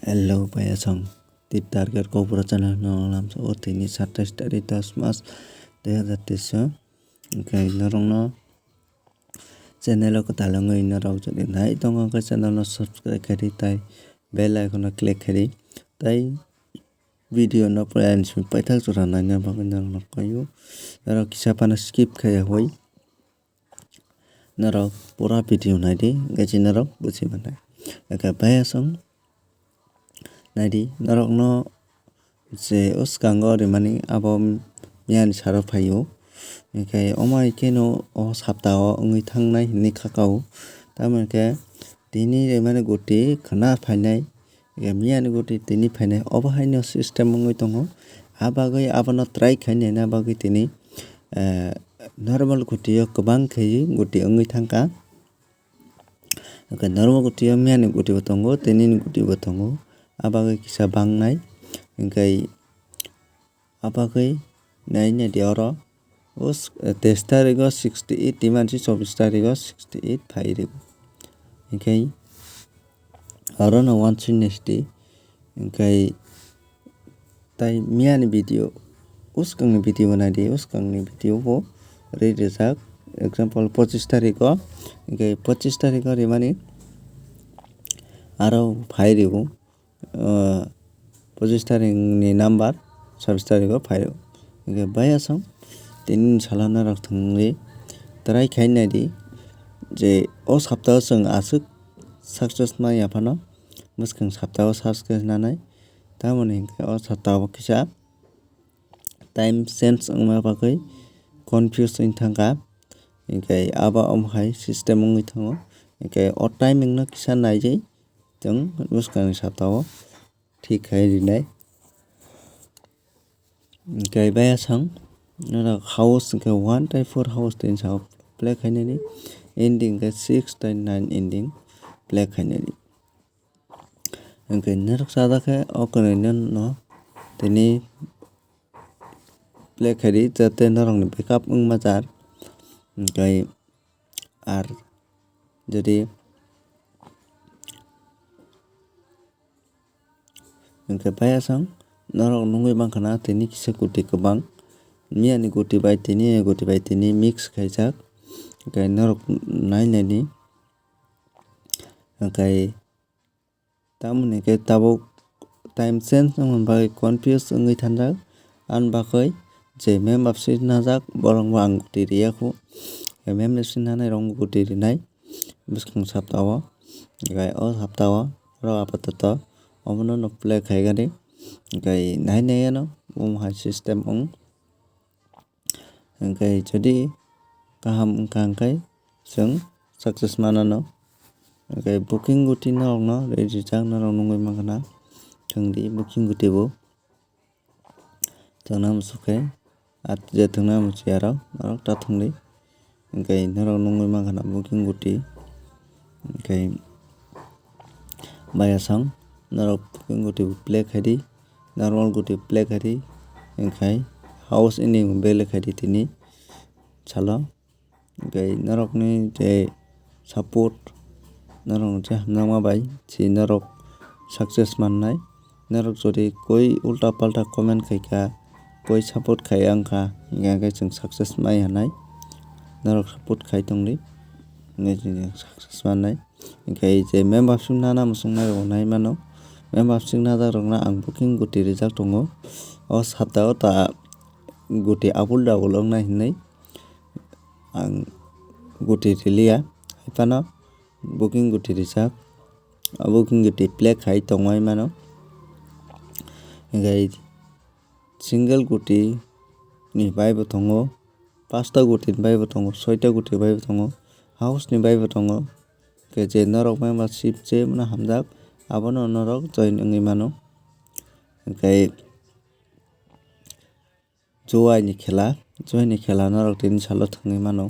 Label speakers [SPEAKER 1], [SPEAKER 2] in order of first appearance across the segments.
[SPEAKER 1] Hello Paya Song Teer Target Kokborok channel nalam so tini 27 tarik 10 Mac 2023 okay norong channel ko talangoi norong jodi nai tongo ka channel no subscribe kari tai bell icon click kari tai video no plan smi paithak jora nai na bagai norong kayu norong kisa pana skip khaya hoi norong pura video nai di gaji norong buji manai okay Paya Song nadi norok no je uskango rimani abo miyani saro phaio enkai omai keno o saptao ongoi thangnai hinui khakao tamake tini rimani goti khana phainai miyani goti tini phainai obo haino system ongoi tongo abagai abono try khainai na bagui tini normal gotio kwbang khaiui goti ongoi thangka normal gotio miyani goti bo tongo tini ni goti bo tongo abagai kisa bangnai enkai abagai naina di oro us 23 tarigo 68 timansi 24 tarigo 68 phairi enkai oro no 160 enkai tai miyani video uskangni video banadi uskangni video bo rijak example 25 tarigo enkai 25 tarigo rimani aro phairigo 25 tarik ni number 26 tarigo phaio enkai Paya Song tini salana rok thangwi try khainai di je o saptao chong asuk success maya phano muskang saptao success nanai tamoni hingke o saptao kisa time change ongma bagui confuse oi thangka enkai abo omhai system ongoi thango enkai o timing no kisa naijai tong muskang saptao thik khai rinai enkai Paya Song norok house enkai 1 tai 4 house tin sa play khainai ni ending ke 6 tai 9 ending play khainai ni enkai norok sada khe o kanai no tini play khairi jate norok ni backup wngma jar enkai ar jodi enkai Paya Song norok nungui mangkhana tini kisa goti kwbang miyani goti bai tini mix khaijak enkai norok nainai ni enkai tamoni khe tabuk time change wngmani bagui confuse ongoi thanjak ani bagui je map swing najak borok bo ang goti riyaku map swing nanai rok goti rinai bwskang saptao enkai o saptao oro apatot omono no play khaigani enkai nainai no omhai system ong enkai jodi kaham wngkha hingkai chong success manano enkai booking goti norok no rijak norok nungui mankhana thangdi booking goti bo tongna muchukhe je tongna muchui aro norok ta thangdi enkai norok nungui mankhana booking goti enkai Paya Song norok booking goti bo play khaidi normal goti play khaidi enkai house ini belai khaidi tini salo enkai norok ni je support norok je hamjakma bai si norok success mannai norok jodi koi ulta palta comment khaika koi support khai wngkha hingkha chong success mai hanai norok support khai tongdi success mannai enkai je membership nana muchungnai rok nai mano membership najak rok no ang booking goti rijak tongo o saptao ta goti abul dabul ongnai hinui ang goti riliya haifano booking goti rijak o booking goti play khai tongmai mano enkai single goti ni bai bo tongo 5 ta goti ni bai bo tongo 6 ta goti bai bo tongo house ni bai bo tongo enkai je norok membership chebuna hamjak abono norok join ongoi mano enkai juai ni khela norok tini salo thangui mano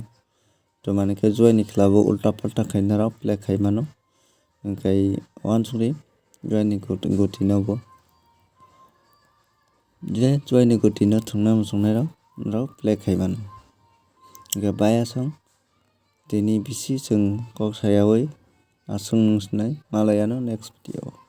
[SPEAKER 1] tomani khe juai ni khela bo ulta palta khai norok play khai mano enkai uansukri juai ni goti no bo je juai ni goti no thangna muchungnai rok play khai mano enkai Paya Song tini bisi chong kok sayawi asung nai malaya no next video.